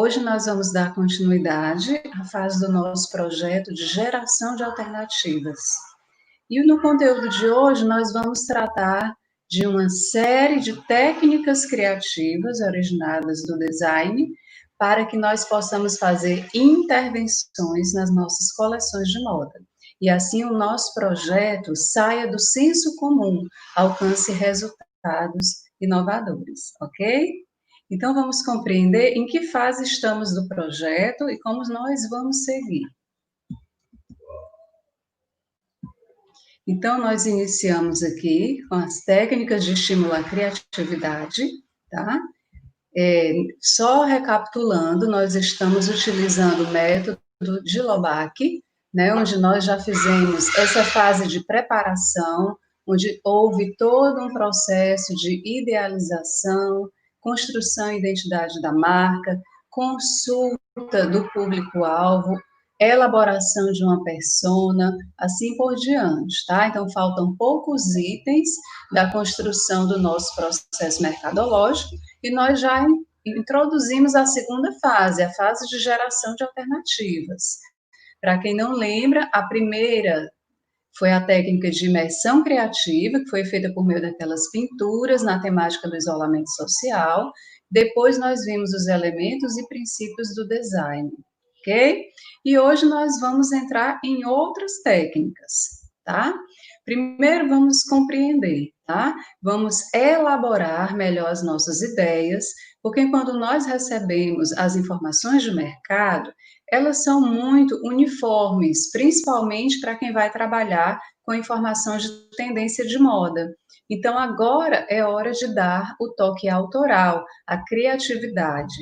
Hoje nós vamos dar continuidade à fase do nosso projeto de geração de alternativas. E no conteúdo de hoje nós vamos tratar de uma série de técnicas criativas originadas do design para que nós possamos fazer intervenções nas nossas coleções de moda. E assim o nosso projeto saia do senso comum, alcance resultados inovadores, ok? Então, vamos compreender em que fase estamos do projeto e como nós vamos seguir. Então, nós iniciamos aqui com as técnicas de estímulo à criatividade, tá? Só recapitulando, nós estamos utilizando o método de Loback, né, onde nós já fizemos essa fase de preparação, onde houve todo um processo de idealização, construção e identidade da marca, consulta do público-alvo, elaboração de uma persona, assim por diante, tá? Então, faltam poucos itens da construção do nosso processo mercadológico e nós já introduzimos a segunda fase, a fase de geração de alternativas. Para quem não lembra, a primeira foi a técnica de imersão criativa, que foi feita por meio daquelas pinturas na temática do isolamento social. Depois nós vimos os elementos e princípios do design, ok? E hoje nós vamos entrar em outras técnicas, tá? Primeiro vamos compreender, tá? Vamos elaborar melhor as nossas ideias, porque quando nós recebemos as informações do mercado, elas são muito uniformes, principalmente para quem vai trabalhar com informação de tendência de moda. Então, agora é hora de dar o toque autoral, a criatividade.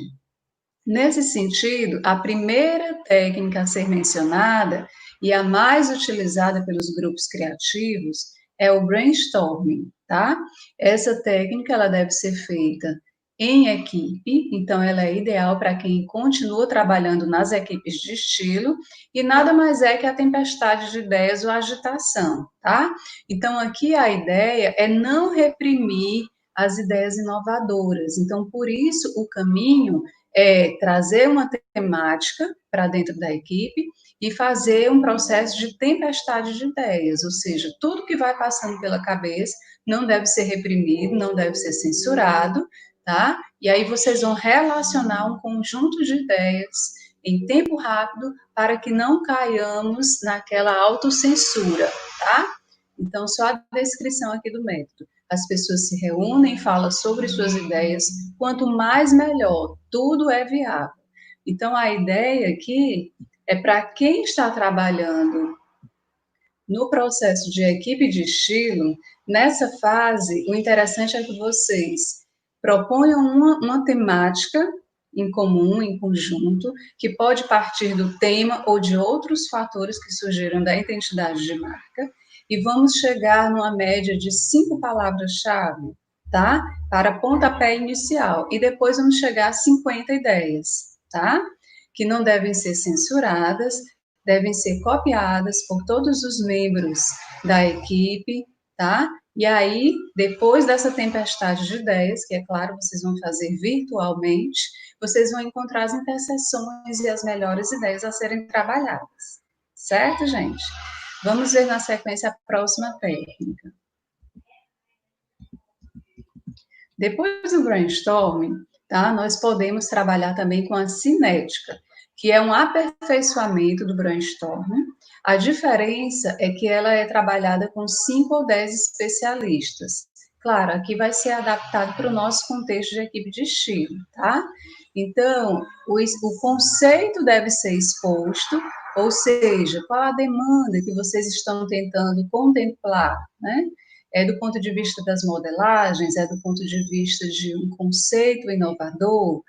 Nesse sentido, a primeira técnica a ser mencionada e a mais utilizada pelos grupos criativos é o brainstorming, tá? Essa técnica ela deve ser feita em equipe, então ela é ideal para quem continua trabalhando nas equipes de estilo e nada mais é que a tempestade de ideias ou agitação, tá? Então aqui a ideia é não reprimir as ideias inovadoras. Então por isso o caminho é trazer uma temática para dentro da equipe e fazer um processo de tempestade de ideias, ou seja, tudo que vai passando pela cabeça não deve ser reprimido, não deve ser censurado, tá? E aí vocês vão relacionar um conjunto de ideias em tempo rápido para que não caiamos naquela autocensura, tá? Então, só a descrição aqui do método. As pessoas se reúnem, falam sobre suas ideias, quanto mais melhor, tudo é viável. Então, a ideia aqui é para quem está trabalhando no processo de equipe de estilo, nessa fase, o interessante é que vocês proponham uma temática em comum, em conjunto, que pode partir do tema ou de outros fatores que surgiram da identidade de marca, e vamos chegar numa média de 5 palavras-chave, tá? Para pontapé inicial, e depois vamos chegar a 50 ideias, tá? Que não devem ser censuradas, devem ser copiadas por todos os membros da equipe, tá? E aí, depois dessa tempestade de ideias, que é claro, vocês vão fazer virtualmente, vocês vão encontrar as interseções e as melhores ideias a serem trabalhadas. Certo, gente? Vamos ver na sequência a próxima técnica. Depois do brainstorming, tá? Nós podemos trabalhar também com a cinética, que é um aperfeiçoamento do brainstorming. A diferença é que ela é trabalhada com 5 ou 10 especialistas. Claro, aqui vai ser adaptado para o nosso contexto de equipe de estilo, tá? Então, o conceito deve ser exposto, ou seja, qual a demanda que vocês estão tentando contemplar, né? É do ponto de vista das modelagens, é do ponto de vista de um conceito inovador,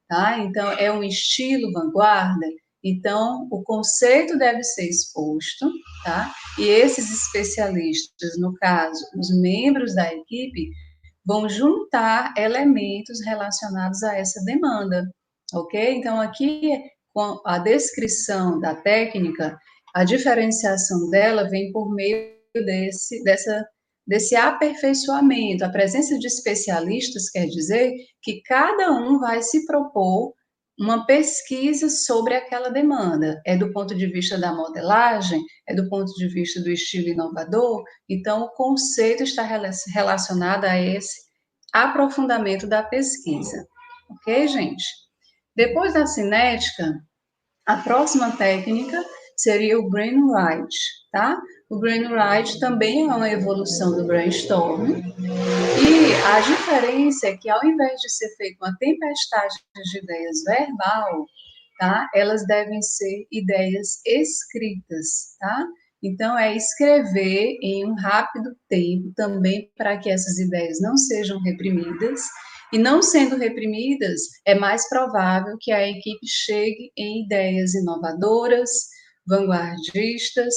tá? Então, é um estilo vanguarda, então o conceito deve ser exposto, tá? E esses especialistas, no caso, os membros da equipe, vão juntar elementos relacionados a essa demanda, ok? Então, aqui, com a descrição da técnica, a diferenciação dela vem por meio desse aperfeiçoamento. A presença de especialistas quer dizer que cada um vai se propor uma pesquisa sobre aquela demanda. É do ponto de vista da modelagem, é do ponto de vista do estilo inovador, então o conceito está relacionado a esse aprofundamento da pesquisa. Ok, gente? Depois da cinética, a próxima técnica seria o brainwright, tá? O brainwright também é uma evolução do brainstorming, e a diferença é que ao invés de ser feita uma tempestade de ideias verbal, tá? Elas devem ser ideias escritas, tá? Então é escrever em um rápido tempo também para que essas ideias não sejam reprimidas. E não sendo reprimidas, é mais provável que a equipe chegue em ideias inovadoras, vanguardistas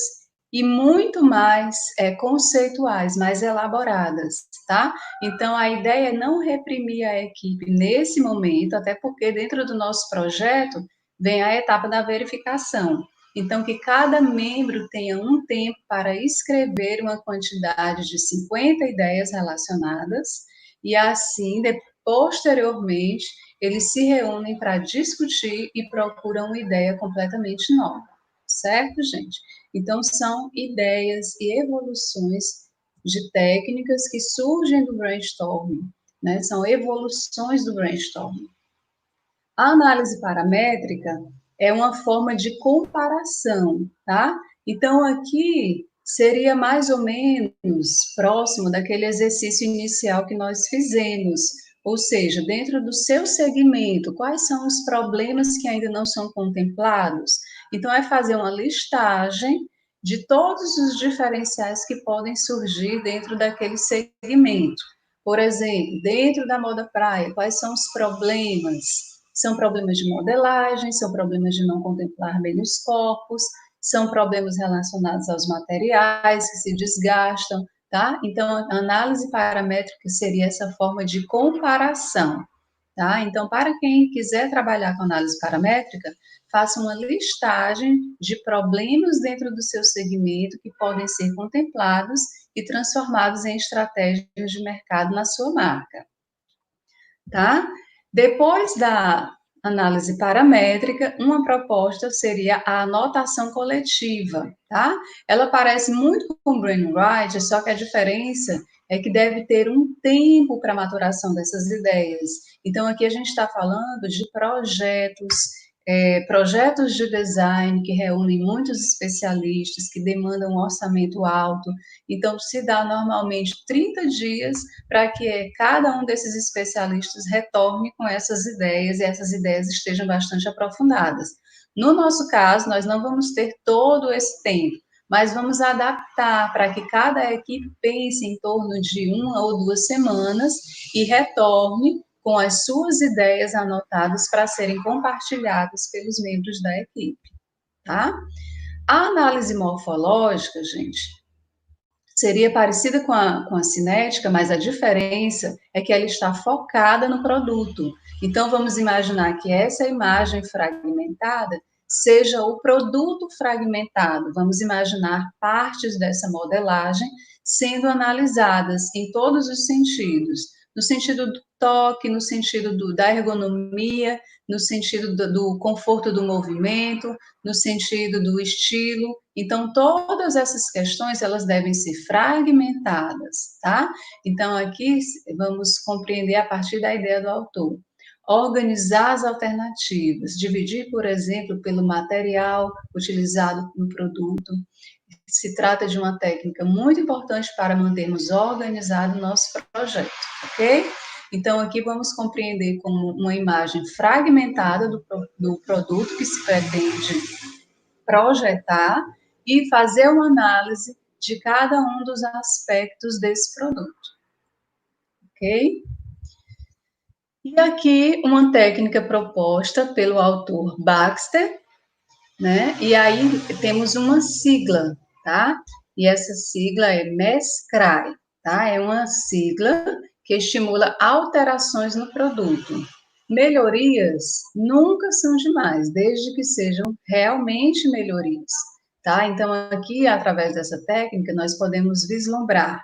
e muito mais conceituais, mais elaboradas, tá? Então, a ideia é não reprimir a equipe nesse momento, até porque dentro do nosso projeto vem a etapa da verificação. Então, que cada membro tenha um tempo para escrever uma quantidade de 50 ideias relacionadas, e assim, posteriormente, eles se reúnem para discutir e procuram uma ideia completamente nova, certo, gente? Então, são ideias e evoluções de técnicas que surgem do brainstorming, né? São evoluções do brainstorming. A análise paramétrica é uma forma de comparação, tá? Então, aqui seria mais ou menos próximo daquele exercício inicial que nós fizemos, ou seja, dentro do seu segmento, quais são os problemas que ainda não são contemplados? Então, é fazer uma listagem de todos os diferenciais que podem surgir dentro daquele segmento. Por exemplo, dentro da moda praia, quais são os problemas? São problemas de modelagem, são problemas de não contemplar bem os corpos, são problemas relacionados aos materiais que se desgastam, tá? Então, a análise paramétrica seria essa forma de comparação, tá? Então, para quem quiser trabalhar com análise paramétrica, faça uma listagem de problemas dentro do seu segmento que podem ser contemplados e transformados em estratégias de mercado na sua marca, tá? Depois da análise paramétrica, uma proposta seria a anotação coletiva, tá? Ela parece muito com o brainwright, só que a diferença é que deve ter um tempo para a maturação dessas ideias. Então, aqui a gente está falando de projetos de design que reúnem muitos especialistas, que demandam um orçamento alto. Então, se dá normalmente 30 dias para que cada um desses especialistas retorne com essas ideias e essas ideias estejam bastante aprofundadas. No nosso caso, nós não vamos ter todo esse tempo, mas vamos adaptar para que cada equipe pense em torno de 1 ou 2 semanas e retorne com as suas ideias anotadas para serem compartilhadas pelos membros da equipe, tá? A análise morfológica, gente, seria parecida com a cinética, mas a diferença é que ela está focada no produto. Então, vamos imaginar que essa imagem fragmentada seja o produto fragmentado. Vamos imaginar partes dessa modelagem sendo analisadas em todos os sentidos, no sentido do toque, no sentido da ergonomia, no sentido do conforto do movimento, no sentido do estilo. Então, todas essas questões, elas devem ser fragmentadas, tá? Então, aqui vamos compreender a partir da ideia do autor. Organizar as alternativas, dividir, por exemplo, pelo material utilizado no produto. Se trata de uma técnica muito importante para mantermos organizado o nosso projeto, ok? Então, aqui vamos compreender como uma imagem fragmentada do produto que se pretende projetar e fazer uma análise de cada um dos aspectos desse produto, ok? E aqui uma técnica proposta pelo autor Baxter, né? E aí temos uma sigla, tá? E essa sigla é MESCRAI, tá? É uma sigla que estimula alterações no produto. Melhorias nunca são demais, desde que sejam realmente melhorias, tá? Então, aqui, através dessa técnica, nós podemos vislumbrar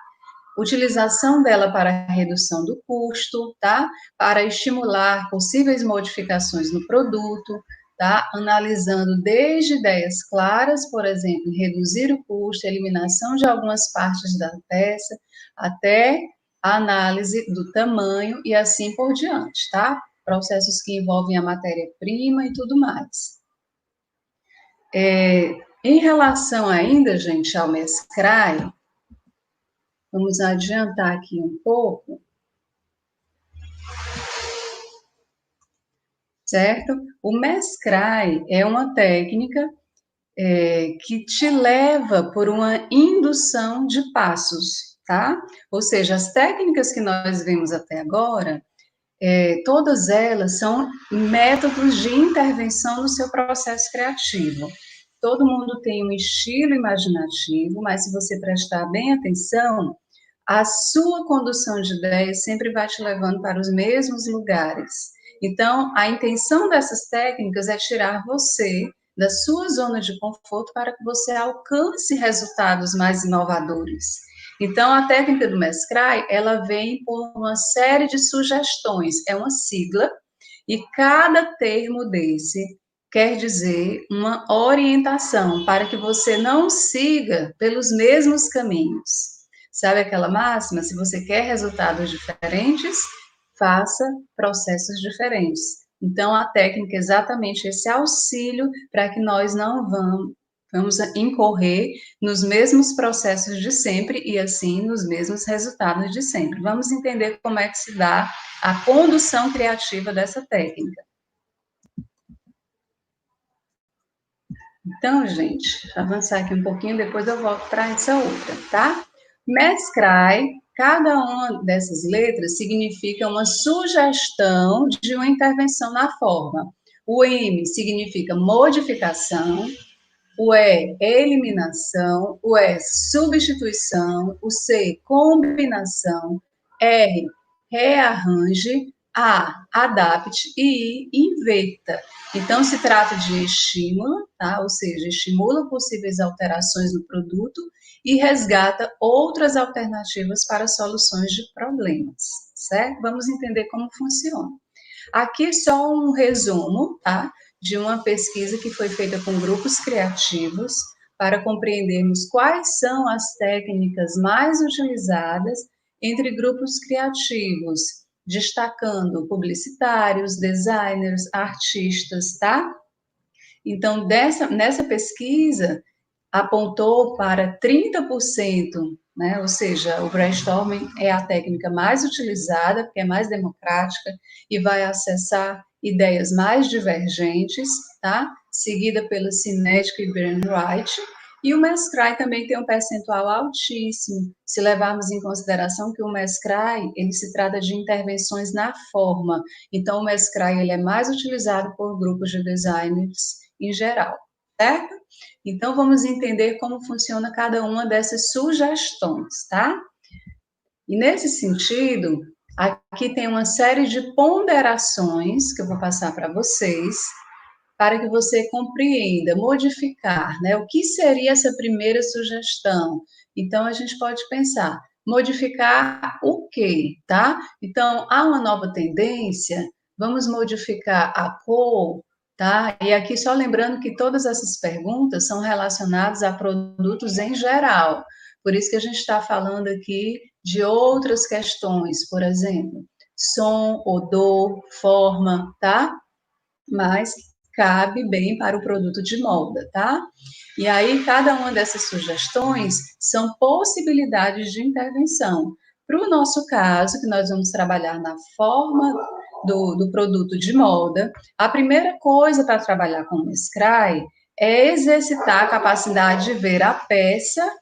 Utilização dela para a redução do custo, tá? Para estimular possíveis modificações no produto, tá? Analisando desde ideias claras, por exemplo, reduzir o custo, eliminação de algumas partes da peça, até a análise do tamanho e assim por diante, tá? Processos que envolvem a matéria-prima e tudo mais. Em relação ainda, gente, ao MESCRAE, vamos adiantar aqui um pouco, certo? O MESCRAE é uma técnica que te leva por uma indução de passos, tá? Ou seja, as técnicas que nós vimos até agora, todas elas são métodos de intervenção no seu processo criativo. Todo mundo tem um estilo imaginativo, mas se você prestar bem atenção, a sua condução de ideias sempre vai te levando para os mesmos lugares. Então, a intenção dessas técnicas é tirar você da sua zona de conforto para que você alcance resultados mais inovadores. Então, a técnica do MESCRAE, ela vem por uma série de sugestões, é uma sigla, e cada termo desse quer dizer uma orientação para que você não siga pelos mesmos caminhos. Sabe aquela máxima? Se você quer resultados diferentes, faça processos diferentes. Então, a técnica é exatamente esse auxílio para que nós não vamos incorrer nos mesmos processos de sempre e, assim, nos mesmos resultados de sempre. Vamos entender como é que se dá a condução criativa dessa técnica. Então, gente, avançar aqui um pouquinho, depois eu volto para essa outra, tá? MESCRAE, cada uma dessas letras significa uma sugestão de uma intervenção na forma. O M significa modificação, o E, eliminação, o S, substituição, o C, combinação, R, rearranje, A, adapte e I, inverta. Então, se trata de estímulo, tá? Ou seja, estimula possíveis alterações no produto e resgata outras alternativas para soluções de problemas, certo? Vamos entender como funciona. Aqui só um resumo, tá? De uma pesquisa que foi feita com grupos criativos para compreendermos quais são as técnicas mais utilizadas entre grupos criativos, destacando publicitários, designers, artistas, tá? Então, nessa pesquisa, apontou para 30%, né? Ou seja, o brainstorming é a técnica mais utilizada, porque é mais democrática e vai acessar ideias mais divergentes, tá? Seguida pelo cinético e brainwright. E o MESCRAE também tem um percentual altíssimo, se levarmos em consideração que o MESCRAE, ele se trata de intervenções na forma. Então, o MESCRAE, ele é mais utilizado por grupos de designers em geral, certo? Então, vamos entender como funciona cada uma dessas sugestões, tá? E nesse sentido, aqui tem uma série de ponderações que eu vou passar para vocês, para que você compreenda, modificar, né? O que seria essa primeira sugestão? Então, a gente pode pensar, modificar o quê, tá? Então, há uma nova tendência, vamos modificar a cor, tá? E aqui só lembrando que todas essas perguntas são relacionadas a produtos em geral. Por isso que a gente está falando aqui de outras questões, por exemplo, som, odor, forma, tá? Mas cabe bem para o produto de molda, tá? E aí, cada uma dessas sugestões são possibilidades de intervenção. Para o nosso caso, que nós vamos trabalhar na forma do produto de molda, a primeira coisa para trabalhar com o Scry é exercitar a capacidade de ver a peça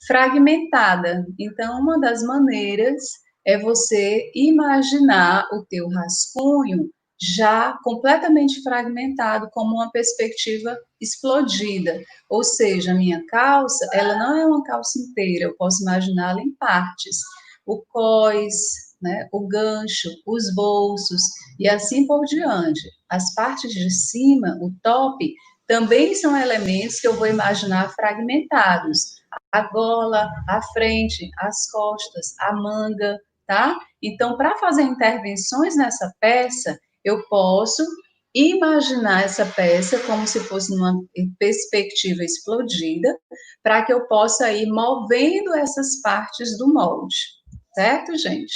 fragmentada. Então, uma das maneiras é você imaginar o teu rascunho já completamente fragmentado, como uma perspectiva explodida. Ou seja, a minha calça, ela não é uma calça inteira, eu posso imaginá-la em partes. O cós, né, o gancho, os bolsos e assim por diante. As partes de cima, o top, também são elementos que eu vou imaginar fragmentados. A gola, a frente, as costas, a manga, tá? Então, para fazer intervenções nessa peça, eu posso imaginar essa peça como se fosse numa perspectiva explodida, para que eu possa ir movendo essas partes do molde, certo, gente?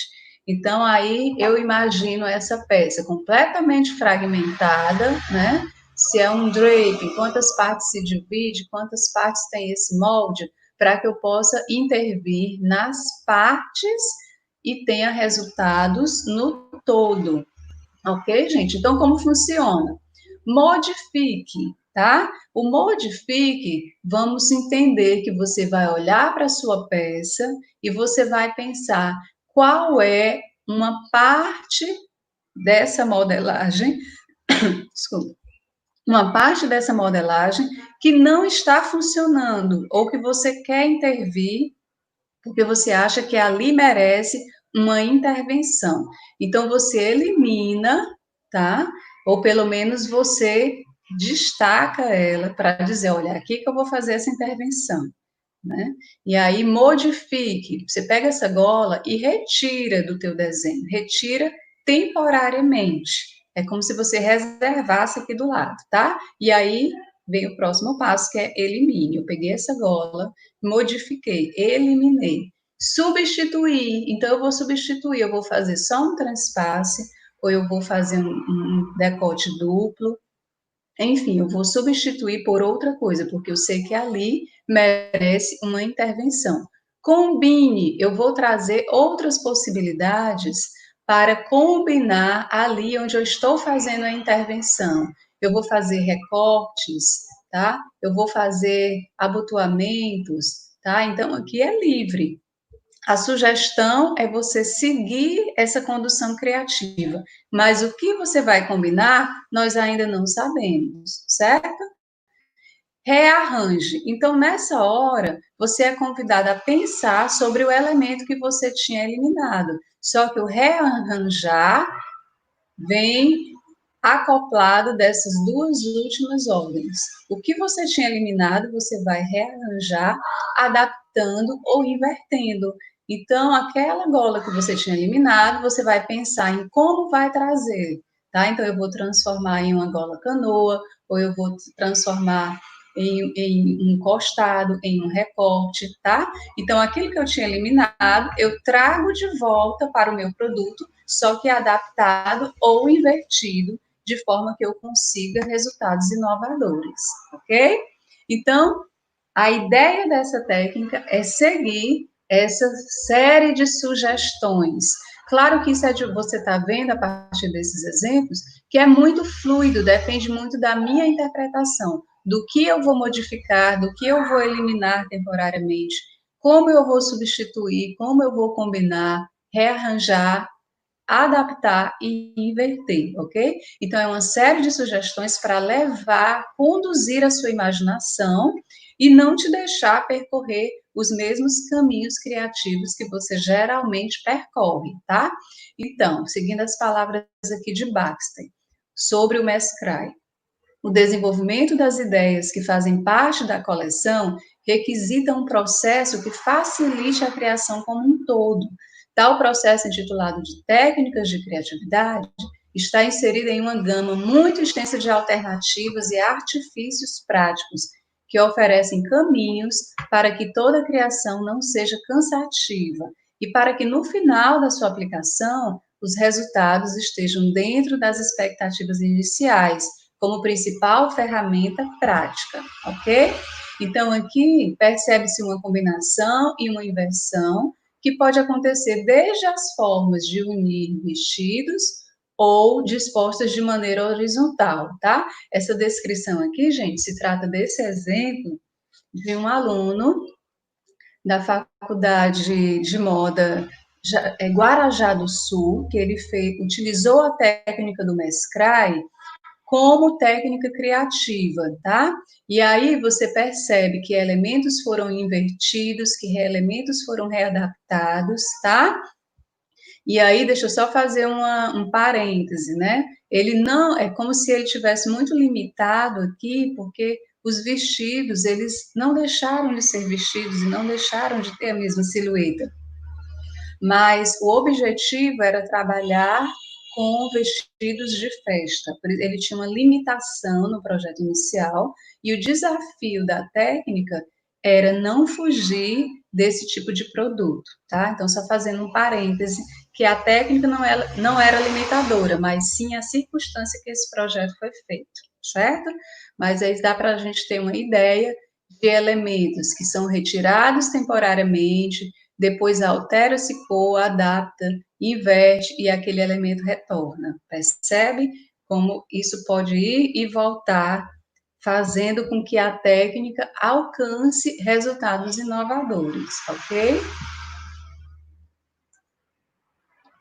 Então, aí eu imagino essa peça completamente fragmentada, né? Se é um drape, quantas partes se divide, quantas partes tem esse molde, para que eu possa intervir nas partes e tenha resultados no todo. Ok, gente? Então, como funciona? Modifique, tá? O modifique, vamos entender que você vai olhar para a sua peça e você vai pensar qual é uma parte dessa modelagem, desculpa, uma parte dessa modelagem que não está funcionando ou que você quer intervir porque você acha que ali merece uma intervenção. Então, você elimina, tá? Ou pelo menos você destaca ela para dizer, olha, aqui que eu vou fazer essa intervenção, né? E aí modifique, você pega essa gola e retira do teu desenho, retira temporariamente. É como se você reservasse aqui do lado, tá? E aí vem o próximo passo, que é elimine. Eu peguei essa gola, modifiquei, eliminei. Substituir, então eu vou substituir, eu vou fazer só um transpasse, ou eu vou fazer um decote duplo, enfim, eu vou substituir por outra coisa, porque eu sei que ali merece uma intervenção. Combine, eu vou trazer outras possibilidades para combinar ali onde eu estou fazendo a intervenção. Eu vou fazer recortes, tá? Eu vou fazer abotoamentos, tá? Então aqui é livre. A sugestão é você seguir essa condução criativa, mas o que você vai combinar, nós ainda não sabemos, certo? Rearranje. Então, nessa hora, você é convidado a pensar sobre o elemento que você tinha eliminado. Só que o rearranjar vem acoplado dessas duas últimas ordens. O que você tinha eliminado, você vai rearranjar, adaptando ou invertendo. Então, aquela gola que você tinha eliminado, você vai pensar em como vai trazer, tá? Então, eu vou transformar em uma gola canoa, ou eu vou transformar em um costado, em um recorte, tá? Então, aquilo que eu tinha eliminado, eu trago de volta para o meu produto, só que adaptado ou invertido, de forma que eu consiga resultados inovadores, ok? Então, a ideia dessa técnica é seguir essa série de sugestões. Claro que isso é de você está vendo a partir desses exemplos, que é muito fluido, depende muito da minha interpretação, do que eu vou modificar, do que eu vou eliminar temporariamente, como eu vou substituir, como eu vou combinar, rearranjar, adaptar e inverter, ok? Então, é uma série de sugestões para levar, conduzir a sua imaginação e não te deixar percorrer os mesmos caminhos criativos que você geralmente percorre, tá? Então, seguindo as palavras aqui de Baxter, sobre o Mescrai, o desenvolvimento das ideias que fazem parte da coleção requisita um processo que facilite a criação como um todo. Tal processo, intitulado de técnicas de criatividade, está inserido em uma gama muito extensa de alternativas e artifícios práticos que oferecem caminhos para que toda criação não seja cansativa e para que no final da sua aplicação os resultados estejam dentro das expectativas iniciais, como principal ferramenta prática, ok? Então, aqui percebe-se uma combinação e uma inversão que pode acontecer desde as formas de unir vestidos ou dispostas de maneira horizontal, tá? Essa descrição aqui, gente, se trata desse exemplo de um aluno da Faculdade de Moda Guarajá do Sul, que ele utilizou a técnica do Mescrai como técnica criativa, tá? E aí você percebe que elementos foram invertidos, que elementos foram readaptados, tá? E aí, deixa eu só fazer um parêntese, né? Ele não, é como se ele tivesse muito limitado aqui, porque os vestidos, eles não deixaram de ser vestidos e não deixaram de ter a mesma silhueta. Mas o objetivo era trabalhar com vestidos de festa. Ele tinha uma limitação no projeto inicial e o desafio da técnica era não fugir desse tipo de produto, tá? Então, só fazendo um parêntese, que a técnica não era limitadora, mas sim a circunstância que esse projeto foi feito, certo? Mas aí dá para a gente ter uma ideia de elementos que são retirados temporariamente, depois altera-se cor, adapta, inverte e aquele elemento retorna. Percebe como isso pode ir e voltar, fazendo com que a técnica alcance resultados inovadores, ok?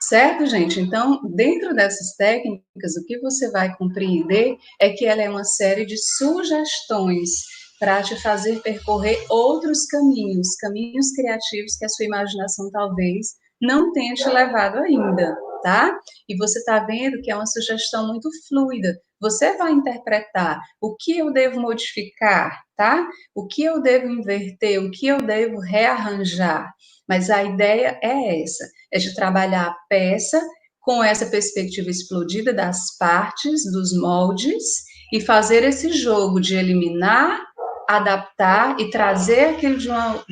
Certo, gente? Então, dentro dessas técnicas, o que você vai compreender é que ela é uma série de sugestões para te fazer percorrer outros caminhos, caminhos criativos que a sua imaginação talvez não tenha te levado ainda, tá? E você está vendo que é uma sugestão muito fluida. Você vai interpretar o que eu devo modificar, tá? O que eu devo inverter, o que eu devo rearranjar. Mas a ideia é essa, é de trabalhar a peça com essa perspectiva explodida das partes, dos moldes, e fazer esse jogo de eliminar, adaptar e trazer aquilo de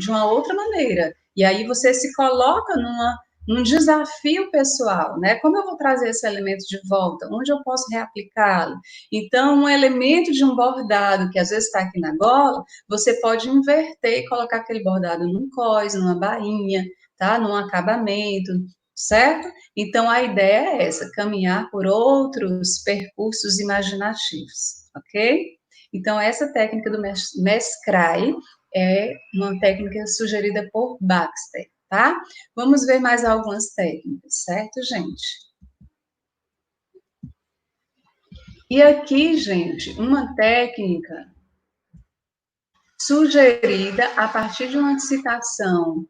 uma outra maneira. E aí você se coloca num desafio pessoal, né? Como eu vou trazer esse elemento de volta? Onde eu posso reaplicá-lo? Então, um elemento de um bordado que às vezes está aqui na gola, você pode inverter e colocar aquele bordado num cós, numa bainha, tá? Num acabamento, certo? Então, a ideia é essa, caminhar por outros percursos imaginativos, ok? Então, essa técnica do Mescrai é uma técnica sugerida por Baxter, tá? Vamos ver mais algumas técnicas, certo, gente? E aqui, gente, uma técnica sugerida a partir de uma citação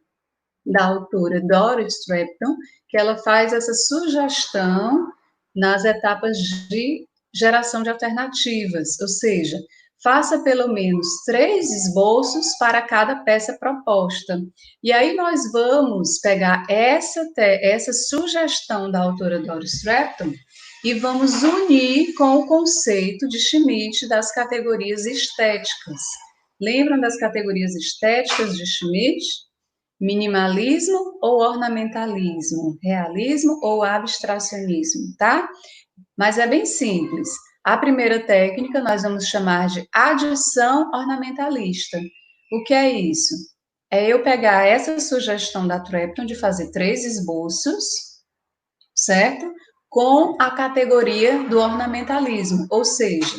da autora Doris Stratton, que ela faz essa sugestão nas etapas de geração de alternativas, ou seja, faça pelo menos 3 esboços para cada peça proposta. E aí nós vamos pegar essa sugestão da autora Doris Stratton e vamos unir com o conceito de Schmidt das categorias estéticas. Lembram das categorias estéticas de Schmidt? Minimalismo ou ornamentalismo? Realismo ou abstracionismo, tá? Mas é bem simples. A primeira técnica nós vamos chamar de adição ornamentalista. O que é isso? É eu pegar essa sugestão da Trepton de fazer 3 esboços, certo? Com a categoria do ornamentalismo, ou seja,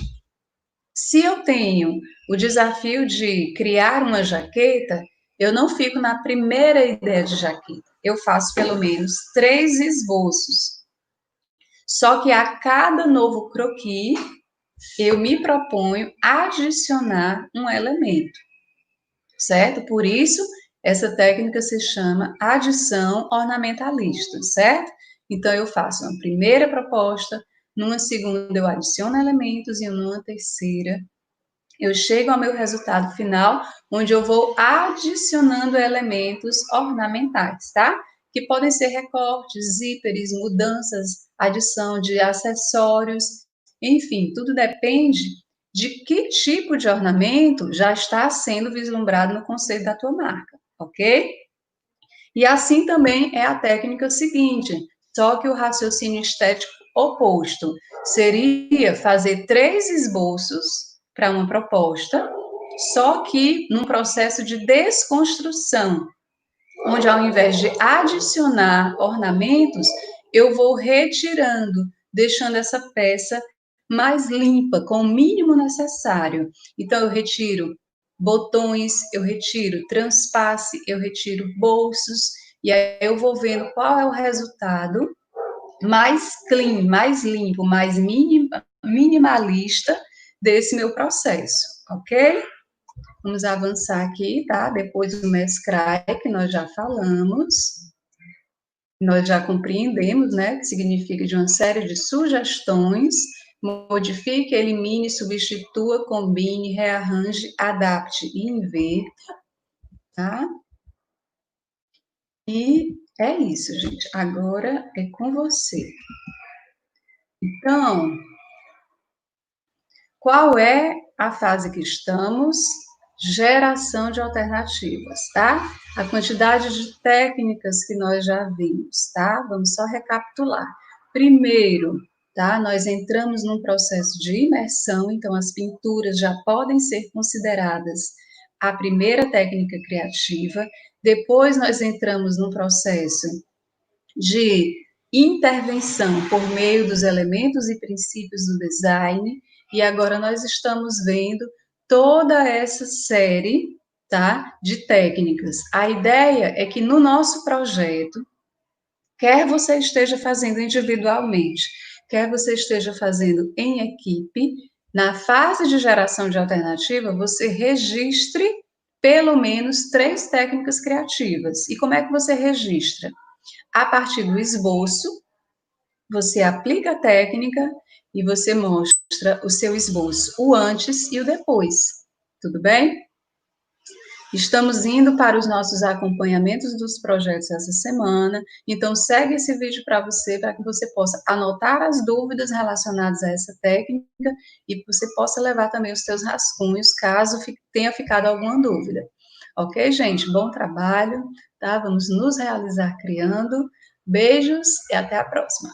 se eu tenho o desafio de criar uma jaqueta, eu não fico na primeira ideia de jaqueta. Eu faço pelo menos 3 esboços. Só que a cada novo croquis, eu me proponho adicionar um elemento, certo? Por isso, essa técnica se chama adição ornamentalista, certo? Então, eu faço uma primeira proposta, numa segunda eu adiciono elementos e numa terceira eu chego ao meu resultado final, onde eu vou adicionando elementos ornamentais, tá? Que podem ser recortes, zíperes, mudanças, adição de acessórios, enfim, tudo depende de que tipo de ornamento já está sendo vislumbrado no conceito da tua marca, ok? E assim também é a técnica seguinte, só que o raciocínio estético oposto seria fazer 3 esboços para uma proposta, só que num processo de desconstrução, onde ao invés de adicionar ornamentos, eu vou retirando, deixando essa peça mais limpa, com o mínimo necessário. Então, eu retiro botões, eu retiro transpasse, eu retiro bolsos, e aí eu vou vendo qual é o resultado mais clean, mais limpo, mais minimalista desse meu processo, ok? Vamos avançar aqui, tá? Depois do mescrai, que nós já falamos. nós já compreendemos, né, que significa de uma série de sugestões, modifique, elimine, substitua, combine, rearranje, adapte e inverta, tá? E é isso, gente. Agora é com você. Então, qual é a fase que estamos? Geração de alternativas, tá? A quantidade de técnicas que nós já vimos, tá? Vamos só recapitular. Primeiro, tá? Nós entramos num processo de imersão, então as pinturas já podem ser consideradas a primeira técnica criativa. Depois nós entramos num processo de intervenção por meio dos elementos e princípios do design, e agora nós estamos vendo toda essa série, tá, de técnicas. A ideia é que no nosso projeto, quer você esteja fazendo individualmente, quer você esteja fazendo em equipe, na fase de geração de alternativa, você registre pelo menos 3 técnicas criativas. E como é que você registra? A partir do esboço, você aplica a técnica e você mostra o seu esboço, o antes e o depois. Tudo bem? Estamos indo para os nossos acompanhamentos dos projetos essa semana, então segue esse vídeo para que você possa anotar as dúvidas relacionadas a essa técnica e você possa levar também os seus rascunhos, caso tenha ficado alguma dúvida. Ok, gente? Bom trabalho, tá? Vamos nos realizar criando. Beijos e até a próxima.